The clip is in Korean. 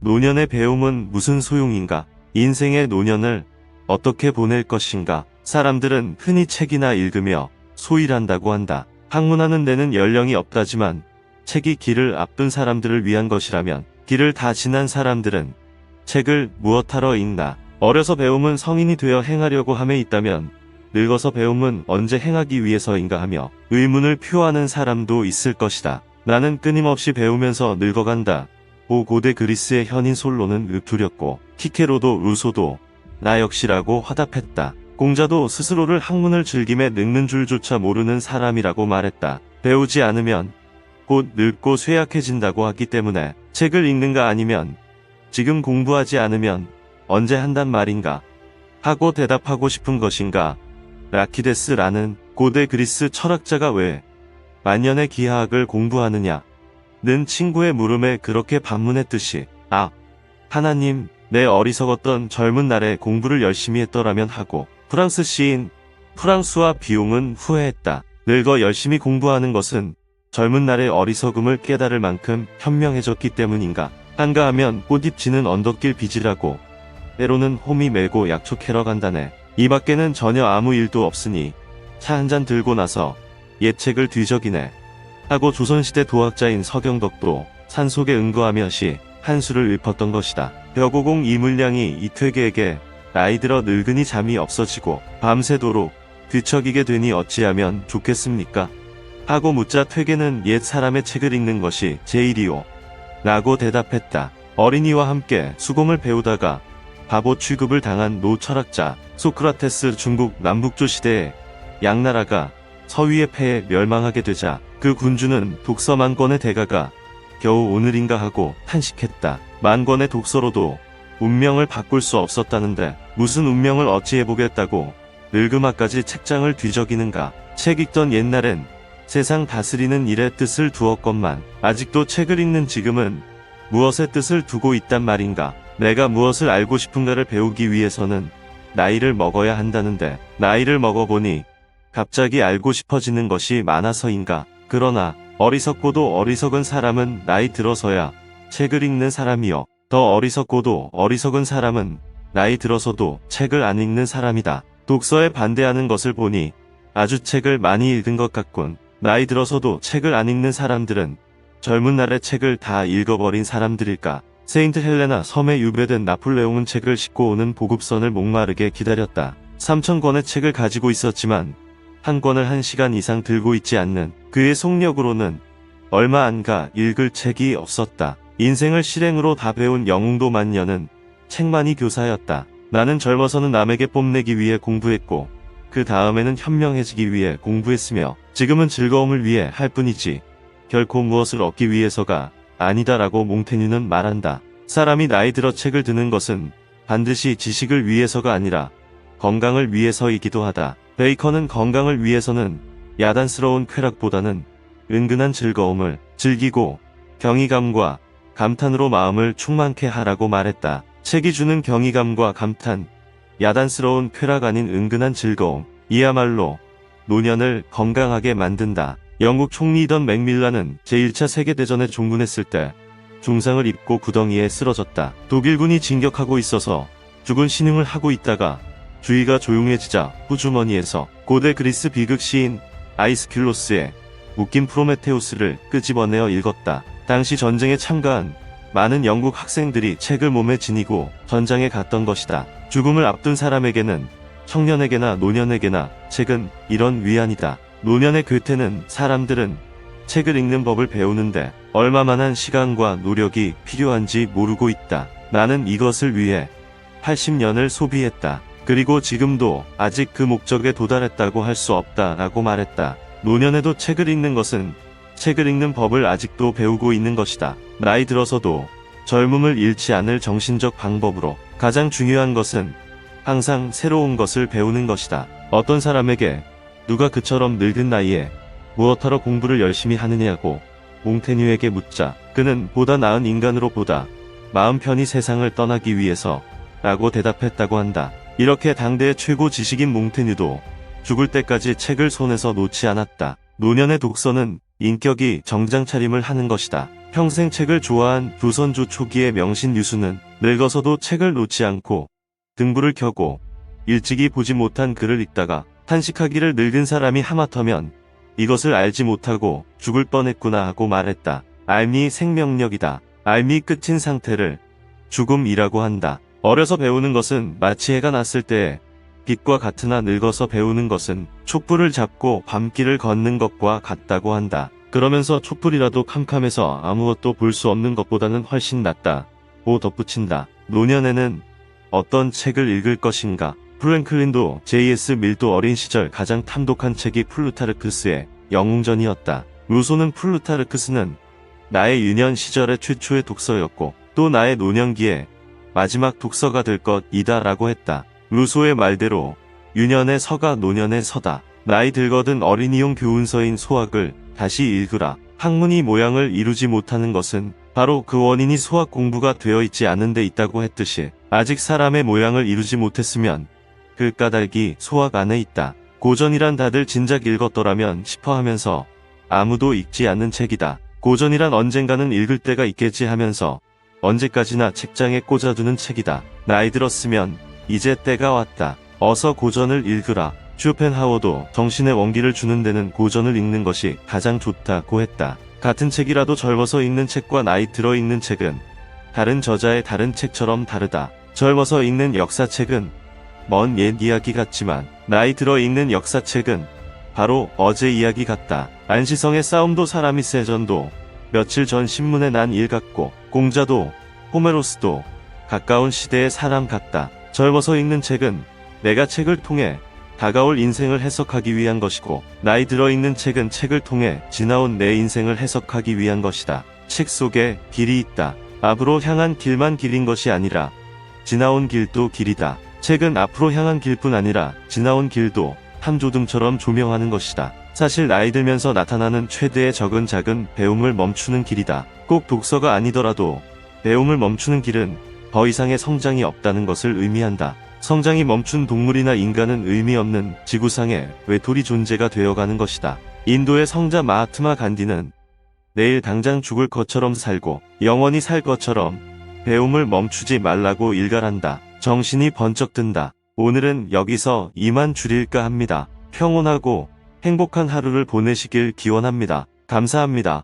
노년의 배움은 무슨 소용인가? 인생의 노년을 어떻게 보낼 것인가? 사람들은 흔히 책이나 읽으며 소일한다고 한다. 학문하는 데는 연령이 없다지만 책이 길을 앞둔 사람들을 위한 것이라면 길을 다 지난 사람들은 책을 무엇하러 읽나? 어려서 배움은 성인이 되어 행하려고 함에 있다면 늙어서 배움은 언제 행하기 위해서인가 하며 의문을 표하는 사람도 있을 것이다. 나는 끊임없이 배우면서 늙어간다. 고대 그리스의 현인 솔로는 읊두렸고 키케로도 루소도 나 역시라고 화답했다. 공자도 스스로를 학문을 즐김에 늙는 줄조차 모르는 사람이라고 말했다. 배우지 않으면 곧 늙고 쇠약해진다고 하기 때문에 책을 읽는가 아니면 지금 공부하지 않으면 언제 한단 말인가 하고 대답하고 싶은 것인가. 라키데스라는 고대 그리스 철학자가 왜 만년의 기하학을 공부하느냐 는 친구의 물음에 그렇게 반문했듯이 하나님, 내 어리석었던 젊은 날에 공부를 열심히 했더라면 하고 프랑스 시인 프랑수와 비용은 후회했다. 늙어 열심히 공부하는 것은 젊은 날의 어리석음을 깨달을 만큼 현명해졌기 때문인가. 한가 하면 꽃잎지는 언덕길 빚이라고 때로는 홈이 메고 약초 캐러 간다네. 이 밖에는 전혀 아무 일도 없으니 차 한 잔 들고 나서 옛 책을 뒤적이네 하고 조선시대 도학자인 서경덕도 산속에 은거하며 시 한 수를 읊었던 것이다. 벼고공 이물량이 이퇴계에게 나이 들어 늙으니 잠이 없어지고 밤새도록 뒤척이게 되니 어찌하면 좋겠습니까? 하고 묻자 퇴계는 옛 사람의 책을 읽는 것이 제일이오 라고 대답했다. 어린이와 함께 수공을 배우다가 바보 취급을 당한 노 철학자 소크라테스 중국 남북조 시대에 양나라가 서위의 패에 멸망하게 되자 그 군주는 독서 만권의 대가가 겨우 오늘인가 하고 탄식했다. 만권의 독서로도 운명을 바꿀 수 없었다는데 무슨 운명을 어찌해보겠다고 늙음아까지 책장을 뒤적이는가. 책 읽던 옛날엔 세상 다스리는 일에 뜻을 두었건만 아직도 책을 읽는 지금은 무엇에 뜻을 두고 있단 말인가. 내가 무엇을 알고 싶은가를 배우기 위해서는 나이를 먹어야 한다는데 나이를 먹어보니 갑자기 알고 싶어지는 것이 많아서인가. 그러나 어리석고도 어리석은 사람은 나이 들어서야 책을 읽는 사람이요 더 어리석고도 어리석은 사람은 나이 들어서도 책을 안 읽는 사람이다. 독서에 반대하는 것을 보니 아주 책을 많이 읽은 것 같군. 나이 들어서도 책을 안 읽는 사람들은 젊은 날에 책을 다 읽어버린 사람들일까. 세인트 헬레나 섬에 유배된 나폴레옹은 책을 싣고 오는 보급선을 목마르게 기다렸다. 3,000권의 책을 가지고 있었지만 한 권을 1시간 이상 들고 있지 않는 그의 속력으로는 얼마 안 가 읽을 책이 없었다. 인생을 실행으로 다 배운 영웅도 만년은 책만이 교사였다. 나는 젊어서는 남에게 뽐내기 위해 공부했고 그 다음에는 현명해지기 위해 공부했으며 지금은 즐거움을 위해 할 뿐이지 결코 무엇을 얻기 위해서가 아니다라고 몽테뉴는 말한다. 사람이 나이 들어 책을 드는 것은 반드시 지식을 위해서가 아니라 건강을 위해서이기도 하다. 베이컨은 건강을 위해서는 야단스러운 쾌락보다는 은근한 즐거움을 즐기고 경이감과 감탄으로 마음을 충만케 하라고 말했다. 책이 주는 경이감과 감탄, 야단스러운 쾌락 아닌 은근한 즐거움, 이야말로 노년을 건강하게 만든다. 영국 총리이던 맥밀란은 제1차 세계대전에 종군했을 때 중상을 입고 구덩이에 쓰러졌다. 독일군이 진격하고 있어서 죽은 신음을 하고 있다가 주위가 조용해지자 후주머니에서 고대 그리스 비극 시인 아이스킬로스의 웃긴 프로메테우스를 끄집어내어 읽었다. 당시 전쟁에 참가한 많은 영국 학생들이 책을 몸에 지니고 전장에 갔던 것이다. 죽음을 앞둔 사람에게는 청년에게나 노년에게나 책은 이런 위안이다. 노년의 괴테는 사람들은 책을 읽는 법을 배우는데 얼마만한 시간과 노력이 필요한지 모르고 있다. 나는 이것을 위해 80년을 소비했다. 그리고 지금도 아직 그 목적에 도달했다고 할 수 없다라고 말했다. 노년에도 책을 읽는 것은 책을 읽는 법을 아직도 배우고 있는 것이다. 나이 들어서도 젊음을 잃지 않을 정신적 방법으로 가장 중요한 것은 항상 새로운 것을 배우는 것이다. 어떤 사람에게 누가 그처럼 늙은 나이에 무엇하러 공부를 열심히 하느냐고 몽테뉴에게 묻자 그는 보다 나은 인간으로 보다 마음 편히 세상을 떠나기 위해서 라고 대답했다고 한다. 이렇게 당대의 최고 지식인 몽테뉴도 죽을 때까지 책을 손에서 놓지 않았다. 노년의 독서는 인격이 정장 차림을 하는 것이다. 평생 책을 좋아한 조선조 초기의 명신 유수는 늙어서도 책을 놓지 않고 등불을 켜고 일찍이 보지 못한 글을 읽다가 탄식하기를 늙은 사람이 하마터면 이것을 알지 못하고 죽을 뻔했구나 하고 말했다. 알미 생명력이다. 알미 끝인 상태를 죽음이라고 한다. 어려서 배우는 것은 마치 해가 났을 때의 빛과 같으나 늙어서 배우는 것은 촛불을 잡고 밤길을 걷는 것과 같다고 한다. 그러면서 촛불이라도 캄캄해서 아무것도 볼 수 없는 것보다는 훨씬 낫다고 덧붙인다. 노년에는 어떤 책을 읽을 것인가? 프랭클린도 J.S. 밀도 어린 시절 가장 탐독한 책이 플루타르크스의 영웅전이었다. 루소는 플루타르크스는 나의 유년 시절의 최초의 독서였고 또 나의 노년기에 마지막 독서가 될 것이다 라고 했다. 루소의 말대로 유년의 서가 노년의 서다. 나이 들거든 어린이용 교훈서인 소학을 다시 읽으라. 학문이 모양을 이루지 못하는 것은 바로 그 원인이 소학 공부가 되어 있지 않은 데 있다고 했듯이 아직 사람의 모양을 이루지 못했으면 그 까닭이 소학 안에 있다. 고전이란 다들 진작 읽었더라면 싶어 하면서 아무도 읽지 않는 책이다. 고전이란 언젠가는 읽을 때가 있겠지 하면서 언제까지나 책장에 꽂아두는 책이다. 나이 들었으면 이제 때가 왔다. 어서 고전을 읽으라. 쇼펜하우어도 정신의 원기를 주는 데는 고전을 읽는 것이 가장 좋다고 했다. 같은 책이라도 젊어서 읽는 책과 나이 들어 읽는 책은 다른 저자의 다른 책처럼 다르다. 젊어서 읽는 역사책은 먼 옛 이야기 같지만 나이 들어 읽는 역사책은 바로 어제 이야기 같다. 안시성의 싸움도 사라미스의 전도 며칠 전 신문에 난 일 같고 공자도 호메로스도 가까운 시대의 사람 같다. 젊어서 읽는 책은 내가 책을 통해 다가올 인생을 해석하기 위한 것이고 나이 들어 읽는 책은 책을 통해 지나온 내 인생을 해석하기 위한 것이다. 책 속에 길이 있다. 앞으로 향한 길만 길인 것이 아니라 지나온 길도 길이다. 책은 앞으로 향한 길뿐 아니라 지나온 길도 탐조등처럼 조명하는 것이다. 사실 나이 들면서 나타나는 최대의 적은 작은 배움을 멈추는 길이다. 꼭 독서가 아니더라도 배움을 멈추는 길은 더 이상의 성장이 없다는 것을 의미한다. 성장이 멈춘 동물이나 인간은 의미 없는 지구상의 외톨이 존재가 되어가는 것이다. 인도의 성자 마하트마 간디는 내일 당장 죽을 것처럼 살고 영원히 살 것처럼 배움을 멈추지 말라고 일갈한다. 정신이 번쩍 든다. 오늘은 여기서 이만 줄일까 합니다. 평온하고 행복한 하루를 보내시길 기원합니다. 감사합니다.